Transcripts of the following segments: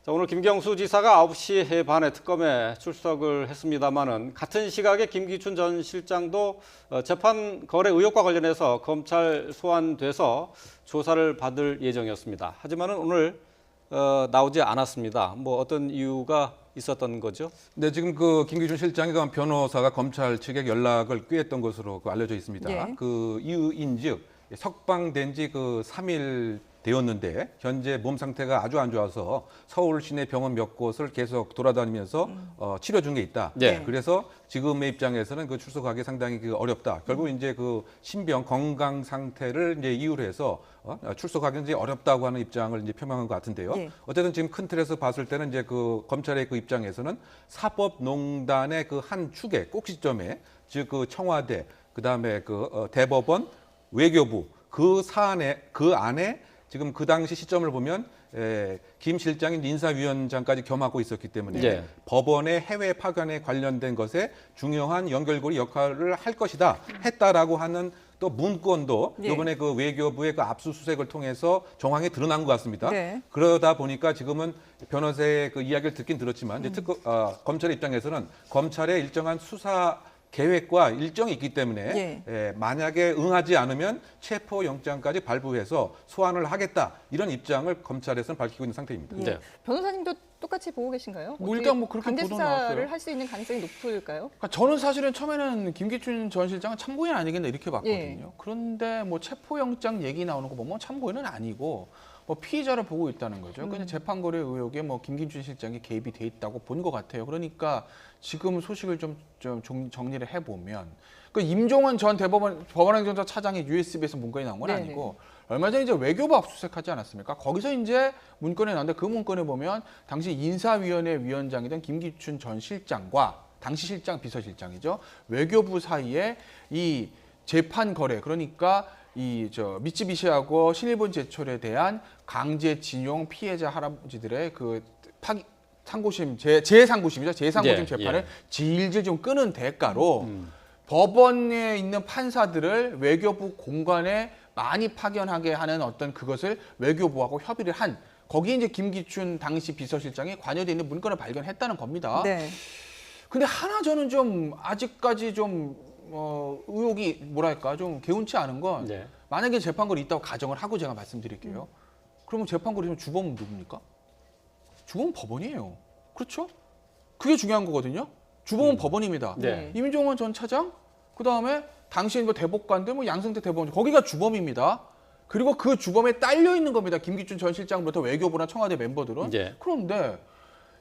자, 오늘 김경수 지사가 9시 반에 특검에 출석을 했습니다마는 같은 시각에 김기춘 전 실장도 재판 거래 의혹과 관련해서 검찰 소환돼서 조사를 받을 예정이었습니다. 하지만은 오늘 나오지 않았습니다. 뭐 어떤 이유가 있었던 거죠? 네, 지금 그 김기춘 실장의 그 변호사가 검찰 측에 연락을 꾀했던 것으로 알려져 있습니다. 예. 그 이유인즉 석방된 지 그 3일 되었는데 현재 몸 상태가 아주 안 좋아서 서울 시내 병원 몇 곳을 계속 돌아다니면서 치료 중에 있다. 네. 그래서 지금의 입장에서는 그 출석하기 상당히 그 어렵다. 결국 이제 그 신병 건강 상태를 이제 이유로 해서 출석하기 이제 어렵다고 하는 입장을 이제 표명한 것 같은데요. 네. 어쨌든 지금 큰 틀에서 봤을 때는 이제 그 검찰의 그 입장에서는 사법농단의 그 한 축에 꼭지점에 즉 그 청와대 그다음에 그 대법원 외교부 그 사안에 그 안에 지금 그 당시 시점을 보면 김 실장이 인사위원장까지 겸하고 있었기 때문에 네. 법원의 해외 파견에 관련된 것에 중요한 연결고리 역할을 할 것이다 했다라고 하는 또 문건도 네. 이번에 그 외교부의 그 압수수색을 통해서 정황이 드러난 것 같습니다. 네. 그러다 보니까 지금은 변호사의 그 이야기를 듣긴 들었지만 이제 검찰의 입장에서는 검찰의 일정한 수사 계획과 일정이 있기 때문에 만약에 응하지 않으면 체포영장까지 발부해서 소환을 하겠다 이런 입장을 검찰에서는 밝히고 있는 상태입니다. 예. 네. 변호사님도 똑같이 보고 계신가요? 뭐 일단 뭐 그렇게 강제 보도 수사를 나왔어요. 할 수 있는 가능성이 높을까요? 그러니까 저는 사실은 처음에는 김기춘 전 실장은 참고인 아니겠나 이렇게 봤거든요. 예. 그런데 뭐 체포영장 얘기 나오는 거 보면 참고인은 아니고 뭐 피의자를 보고 있다는 거죠. 그냥 재판거래 의혹에 뭐 김기춘 실장이 개입이 돼 있다고 본 것 같아요. 그러니까 지금 소식을 좀 정리를 해보면 그 임종원 전 법원행정처 차장의 USB에서 문건이 나온 건 네네. 아니고 얼마 전에 이제 외교부 압수수색하지 않았습니까? 거기서 이제 문건이 나왔는데 그 문건에 보면 당시 인사위원회 위원장이던 김기춘 전 실장과 당시 실장 비서실장이죠. 외교부 사이에 이 재판 거래 그러니까 이 미쯔비시하고 신일본 제철에 대한 강제징용 피해자 할아버지들의 그 상고심 재상고심이죠. 재상고심 예, 재판을 예. 질질 좀 끄는 대가로 법원에 있는 판사들을 외교부 공간에 많이 파견하게 하는 어떤 그것을 외교부하고 협의를 한 거기에 이제 김기춘 당시 비서실장이 관여돼 있는 문건을 발견했다는 겁니다. 네. 근데 하나 저는 좀 아직까지 좀 의혹이 뭐랄까 좀 개운치 않은 건 네. 만약에 재판거리 있다고 가정을 하고 제가 말씀드릴게요. 그러면 재판거리면 주범은 누굽니까? 주범은 법원이에요. 그렇죠? 그게 중요한 거거든요. 주범은 법원입니다. 네. 임종원 전 차장, 그 다음에 당시에 뭐 대법관들, 뭐 양승태 대법원, 거기가 주범입니다. 그리고 그 주범에 딸려 있는 겁니다. 김기춘 전 실장부터 외교부나 청와대 멤버들은. 네. 그런데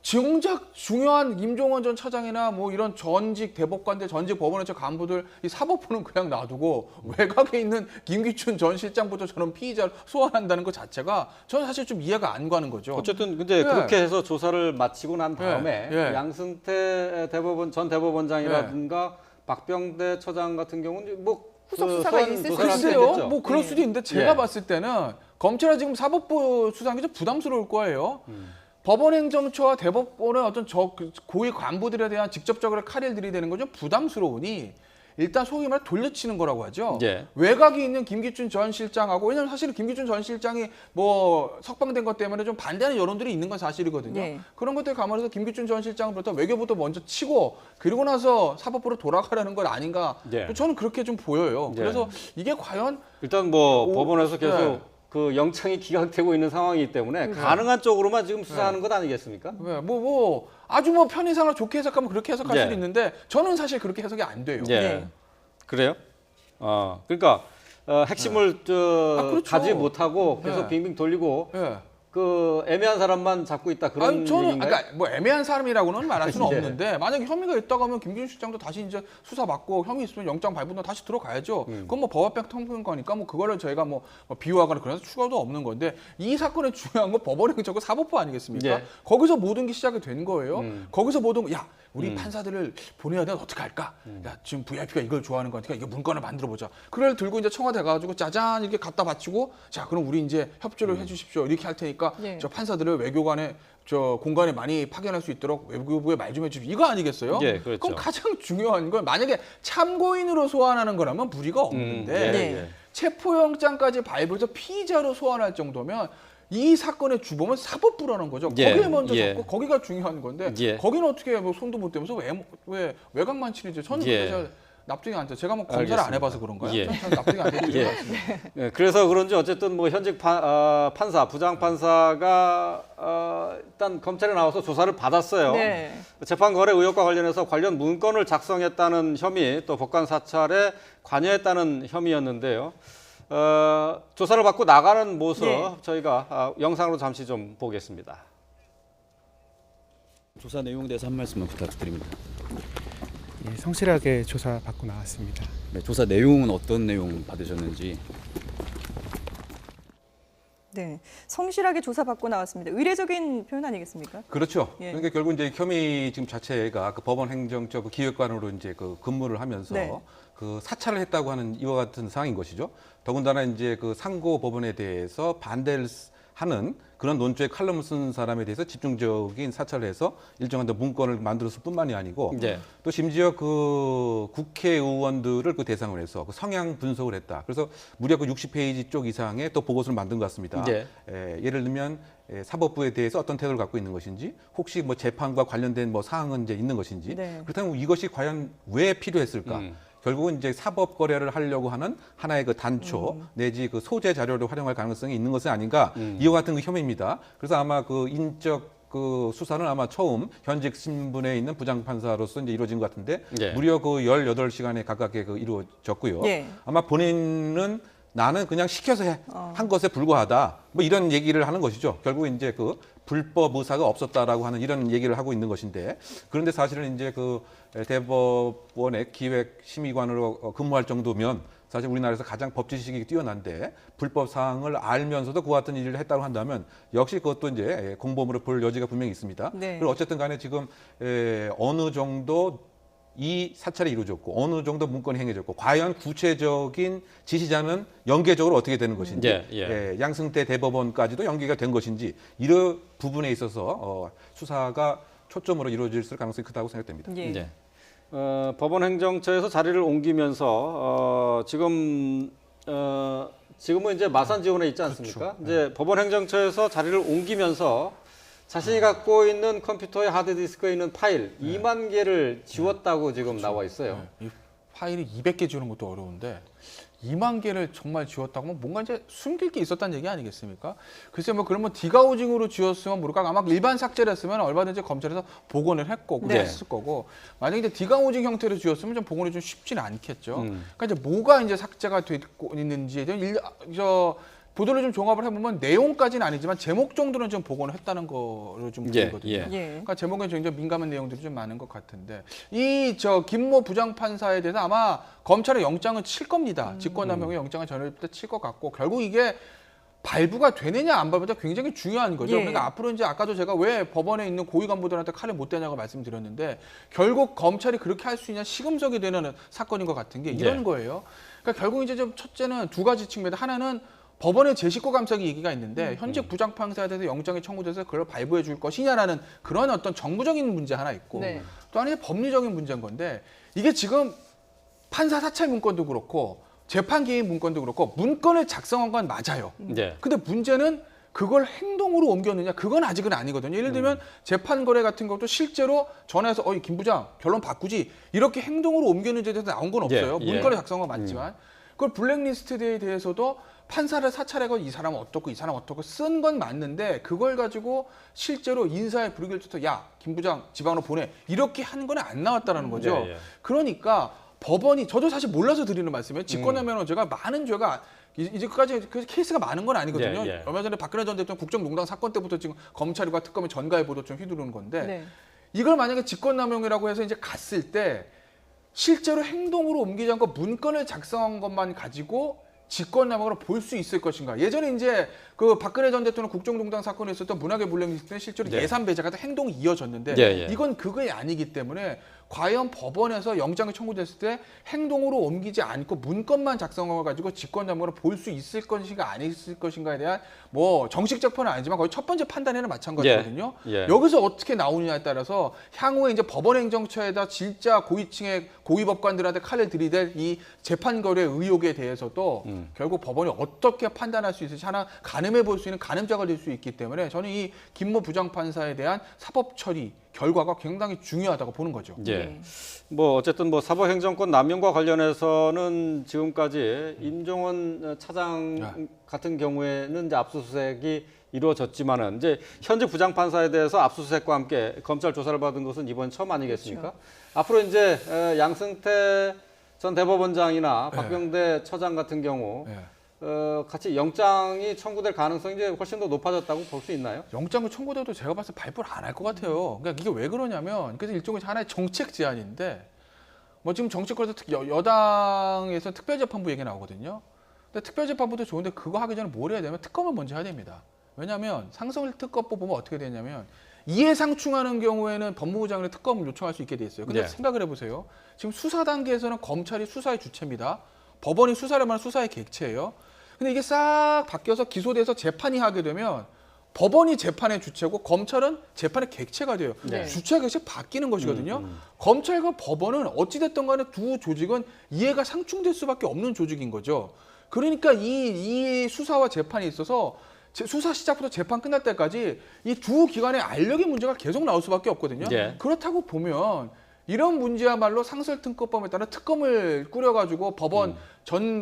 정작 중요한 임종원 전 차장이나 뭐 이런 전직 대법관들, 전직 법원의 간부들 이 사법부는 그냥 놔두고 외곽에 있는 김기춘 전 실장부터 저런 피의자를 소환한다는 것 자체가 저는 사실 좀 이해가 안 가는 거죠. 어쨌든 근데 예. 그렇게 해서 조사를 마치고 난 다음에 예. 양승태 전 대법원장이라든가 박병대 처장 같은 경우는 뭐 후속 그 수사가 소환 있을 조사를 수도 하게 글쎄요, 됐죠. 뭐 그럴 예. 수도 있는데 제가 예. 봤을 때는 검찰은 지금 사법부 수사하는 게 좀 부담스러울 거예요. 법원행정처와 대법원의 어떤 고위 간부들에 대한 직접적으로 칼을 들이대는 건 좀 부담스러우니 일단 소위 말해 돌려치는 거라고 하죠. 예. 외곽에 있는 김기춘 전 실장하고 왜냐하면 사실은 김기춘 전 실장이 뭐 석방된 것 때문에 좀 반대하는 여론들이 있는 건 사실이거든요. 예. 그런 것들 감안해서 김기춘 전 실장부터 외교부터 먼저 치고 그리고 나서 사법부로 돌아가라는 건 아닌가. 예. 저는 그렇게 좀 보여요. 예. 그래서 이게 과연 일단 뭐 오, 법원에서 계속 네. 그 영장이 기각되고 있는 상황이기 때문에 가능한 쪽으로만 지금 수사하는 것 아니겠습니까? 뭐 아주 뭐 편의상을 좋게 해석하면 그렇게 해석할 예. 수도 있는데 저는 사실 그렇게 해석이 안 돼요. 예. 네. 그래요? 그러니까 핵심을 그렇죠. 가지 못하고 계속 예. 빙빙 돌리고 예. 그 애매한 사람만 잡고 있다 그런 아니, 저는 얘기인가요? 그러니까 뭐 애매한 사람이라고는 말할 수는 예. 없는데 만약에 혐의가 있다고 하면 김기춘 실장도 다시 이제 수사 받고 혐의 있으면 영장 발부나 다시 들어가야죠. 그건 뭐 법합병 통보인 거니까 뭐 그거를 저희가 뭐 비유하거나 그래서 추가도 없는 건데 이 사건의 중요한 건 법원행정처 사법부 아니겠습니까? 예. 거기서 모든 게 시작이 된 거예요. 거기서 모든 야 우리 음. 판사들을 보내야 되면 어떻게 할까? 야 지금 VIP가 이걸 좋아하는 거니까 이거 문건을 만들어 보자. 그걸 들고 이제 청와대 가가지고 짜잔 이렇게 갖다 바치고 자 그럼 우리 이제 협조를 해주십시오 이렇게 할 테니까 예. 저 판사들을 외교관에 공간에 많이 파견할 수 있도록 외교부에 말 좀 해주십시오. 이거 아니겠어요? 예, 그렇죠. 그럼 가장 중요한 건 만약에 참고인으로 소환하는 거라면 무리가 없는데 예, 네. 예. 체포영장까지 발부해서 피의자로 소환할 정도면 이 사건의 주범은 사법부라는 거죠. 예, 거기에 먼저 예. 잡고 거기가 중요한 건데 예. 거기는 어떻게 뭐 손도 못 대면서 왜 외곽만 치는지 저는 예. 그래서 납득이 안 돼요. 제가 뭐 검사를 알겠습니다. 안 해봐서 그런가요? 예. 저는 납득이 안 되는 예. 것 같습니다. 예, 그래서 그런지 어쨌든 뭐 현직 판사, 부장 판사가 일단 검찰에 나와서 조사를 받았어요. 네. 재판 거래 의혹과 관련해서 관련 문건을 작성했다는 혐의, 또 법관 사찰에 관여했다는 혐의였는데요. 조사를 받고 나가는 모습 네. 저희가 영상으로 잠시 좀 보겠습니다. 조사 내용에 대해서 한 말씀만 부탁드립니다. 예, 성실하게 조사받고 나왔습니다. 네, 조사 내용은 어떤 내용 받으셨는지. 네. 성실하게 조사받고 나왔습니다. 의례적인 표현 아니겠습니까? 그렇죠. 예. 그러니까 결국 이제 혐의 지금 자체가 그 법원 행정처 그 기획관으로 이제 그 근무를 하면서 네. 그 사찰을 했다고 하는 이와 같은 상황인 것이죠. 더군다나 이제 그 상고 법원에 대해서 반대를 하는 그런 논조의 칼럼을 쓴 사람에 대해서 집중적인 사찰을 해서 일정한 문건을 만들었을 뿐만이 아니고 네. 또 심지어 그 국회의원들을 그 대상으로 해서 그 성향 분석을 했다. 그래서 무려 그 60페이지 쪽 이상의 또 보고서를 만든 것 같습니다. 네. 예를 들면 사법부에 대해서 어떤 태도를 갖고 있는 것인지, 혹시 뭐 재판과 관련된 뭐 사항은 이제 있는 것인지, 네. 그렇다면 이것이 과연 왜 필요했을까? 결국은 이제 사법 거래를 하려고 하는 하나의 그 단초 내지 그 소재 자료를 활용할 가능성이 있는 것은 아닌가, 이와 같은 그 혐의입니다. 그래서 아마 그 인적 그 수사는 아마 처음 현직 신분에 있는 부장판사로서 이제 이루어진 것 같은데 예. 무려 그 18시간에 가깝게 그 이루어졌고요. 예. 아마 본인은 나는 그냥 시켜서 한 것에 불과하다. 뭐 이런 얘기를 하는 것이죠. 결국 이제 그 불법 의사가 없었다라고 하는 이런 얘기를 하고 있는 것인데, 그런데 사실은 이제 그 대법원의 기획심의관으로 근무할 정도면 사실 우리나라에서 가장 법 지식이 뛰어난데 불법 사항을 알면서도 그와 같은 일을 했다고 한다면 역시 그것도 이제 공범으로 볼 여지가 분명히 있습니다. 네. 그리고 어쨌든 간에 지금 어느 정도 이 사찰이 이루어졌고 어느 정도 문건이 행해졌고 과연 구체적인 지시자는 연계적으로 어떻게 되는 것인지, 예. 양승태 대법원까지도 연계가 된 것인지, 이런 부분에 있어서 수사가 초점으로 이루어질 가능성이 크다고 생각됩니다. 예. 네. 법원 행정처에서 자리를 옮기면서 지금은 이제 마산 지원에 있지 않습니까? 이제 법원 행정처에서 자리를 옮기면서 자신이 갖고 있는 컴퓨터의 하드디스크에 있는 파일 2만 개를 지웠다고 지금 나와 있어요. 이 파일이 200개 지우는 것도 어려운데 2만 개를 정말 지웠다고 하면 뭔가 이제 숨길 게 있었다는 얘기 아니겠습니까? 글쎄 뭐 그러면 디가우징으로 지웠으면 모를까, 아마 일반 삭제를 했으면 얼마든지 검찰에서 복원을 했고 그랬을 거고, 만약에 이제 디가우징 형태로 지웠으면 좀 복원이 좀 쉽지는 않겠죠. 그러니까 이제 뭐가 이제 삭제가 되고 있는지에 대한 보도를 좀 종합을 해보면 내용까지는 아니지만 제목 정도는 좀 복원을 했다는 거로 좀 보이거든요. 예. 예. 그러니까 제목에 굉장히 민감한 내용들이 좀 많은 것 같은데, 이 김모 부장판사에 대해서 아마 검찰의 영장은 칠 겁니다. 직권남용의 영장을 전일 때 칠 것 같고, 결국 이게 발부가 되느냐 안 발부가 굉장히 중요한 거죠. 예. 그러니까 앞으로 이제 아까도 제가 왜 법원에 있는 고위 간부들한테 칼을 못 대냐고 말씀드렸는데, 결국 검찰이 그렇게 할 수 있냐 시금석이 되는 사건인 것 같은 게 이런 예. 거예요. 그러니까 결국 이제 좀 첫째는 두 가지 측면에, 하나는 법원의 제19 감사기 얘기가 있는데 현직 부장판사에 대해서 영장이 청구돼서 그걸 발부해 줄 것이냐라는 그런 어떤 정부적인 문제 하나 있고, 네. 또 하나는 법리적인 문제인 건데, 이게 지금 판사 사찰 문건도 그렇고 재판 개인 문건도 그렇고 문건을 작성한 건 맞아요. 네. 근데 문제는 그걸 행동으로 옮겼느냐, 그건 아직은 아니거든요. 예를 들면 재판 거래 같은 것도 실제로 전화해서 김 부장 결론 바꾸지 이렇게 행동으로 옮겼는지에 대해서 나온 건 없어요. 예. 문건을 작성한 건 맞지만 그걸 블랙리스트에 대해서도 판사를 사찰하고 이 사람은 어떻고 이 사람은 어떻고 쓴 건 맞는데, 그걸 가지고 실제로 인사에 불이익을 줘서 야, 김 부장 지방으로 보내 이렇게 하는 건 안 나왔다라는 거죠. 예. 그러니까 법원이, 저도 사실 몰라서 드리는 말씀이에요. 직권남용은 제가 많은 죄가 이제까지 그 케이스가 많은 건 아니거든요. 예. 얼마 전에 박근혜 전 대통령 국정농단 사건 때부터 지금 검찰과 특검이 전가의 보도 좀 휘두르는 건데, 네. 이걸 만약에 직권남용이라고 해서 이제 갔을 때 실제로 행동으로 옮기지 않고 문건을 작성한 것만 가지고 직권남용으로 볼 수 있을 것인가. 예전에 이제 그 박근혜 전 대통령 국정농단 사건에 있었던 문학의 블랙리스트는 실제로 네. 예산 배제가 행동이 이어졌는데 예. 이건 그게 아니기 때문에 과연 법원에서 영장이 청구됐을 때 행동으로 옮기지 않고 문건만 작성해 가지고 직권남용으로 볼 수 있을 것인가 안 있을 것인가에 대한 뭐 정식 재판은 아니지만 거의 첫 번째 판단에는 마찬가지거든요. 예. 여기서 어떻게 나오느냐에 따라서 향후에 이제 법원행정처에다 진짜 고위층의 고위법관들한테 칼을 들이댈 이 재판 거래 의혹에 대해서도 결국 법원이 어떻게 판단할 수 있을지 하나 가늠해 볼 수 있는 가늠자가 될 수 있기 때문에 저는 이 김모 부장판사에 대한 사법 처리 결과가 굉장히 중요하다고 보는 거죠. 예. 뭐 어쨌든 뭐 사법행정권 남용과 관련해서는 지금까지 임종원 차장 같은 경우에는 이제 압수수색이 이루어졌지만은 이제 현직 부장판사에 대해서 압수수색과 함께 검찰 조사를 받은 것은 이번 처음 아니겠습니까? 그렇죠. 앞으로 이제 양승태 전 대법원장이나 박병대 처장 같은 경우 네. 같이 영장이 청구될 가능성이 이제 훨씬 더 높아졌다고 볼 수 있나요? 영장을 청구돼도 제가 봤을 때 발부를 안 할 것 같아요. 그러니까 이게 왜 그러냐면 그래서 일종의 하나의 정책 제안인데 뭐 지금 정치권에서 여당에서 특별재판부 얘기 나오거든요. 근데 특별재판부도 좋은데 그거 하기 전에 뭘 해야 되냐면 특검을 먼저 해야 됩니다. 왜냐하면 상설 특검법 보면 어떻게 되냐면 이해상충하는 경우에는 법무부 장관이 특검을 요청할 수 있게 돼 있어요. 근데 네. 생각을 해보세요. 지금 수사 단계에서는 검찰이 수사의 주체입니다. 법원이 수사를 하면 수사의 객체예요. 근데 이게 싹 바뀌어서 기소돼서 재판이 하게 되면 법원이 재판의 주체고 검찰은 재판의 객체가 돼요. 네. 주체가 객체 바뀌는 것이거든요. 검찰과 법원은 어찌됐든 간에 두 조직은 이해가 상충될 수밖에 없는 조직인 거죠. 그러니까 이 수사와 재판에 있어서 수사 시작부터 재판 끝날 때까지 이 두 기관의 알력의 문제가 계속 나올 수밖에 없거든요. 예. 그렇다고 보면 이런 문제야말로 상설특검법에 따라 특검을 꾸려가지고 법원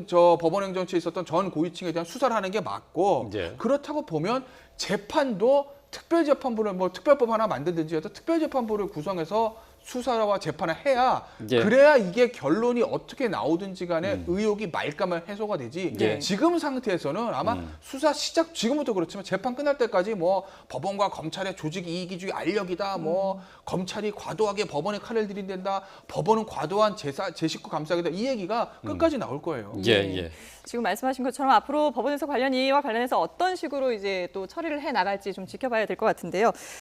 법원행정처에 있었던 전 고위층에 대한 수사를 하는 게 맞고 예. 그렇다고 보면 재판도 특별재판부를 뭐 특별법 하나 만들든지 해서 특별재판부를 구성해서 수사와 재판을 해야 예. 그래야 이게 결론이 어떻게 나오든지 간에 의혹이 말까말 해소가 되지 예. 지금 상태에서는 아마 수사 시작 지금부터 그렇지만 재판 끝날 때까지 뭐 법원과 검찰의 조직 이기주의 알력이다 뭐 검찰이 과도하게 법원에 칼을 들이댄다 법원은 과도한 제 식구 감싸기다 이 얘기가 끝까지 나올 거예요. 예. 지금 말씀하신 것처럼 앞으로 법원에서 관련 이와 관련해서 어떤 식으로 이제 또 처리를 해 나갈지 좀 지켜봐야 될 것 같은데요.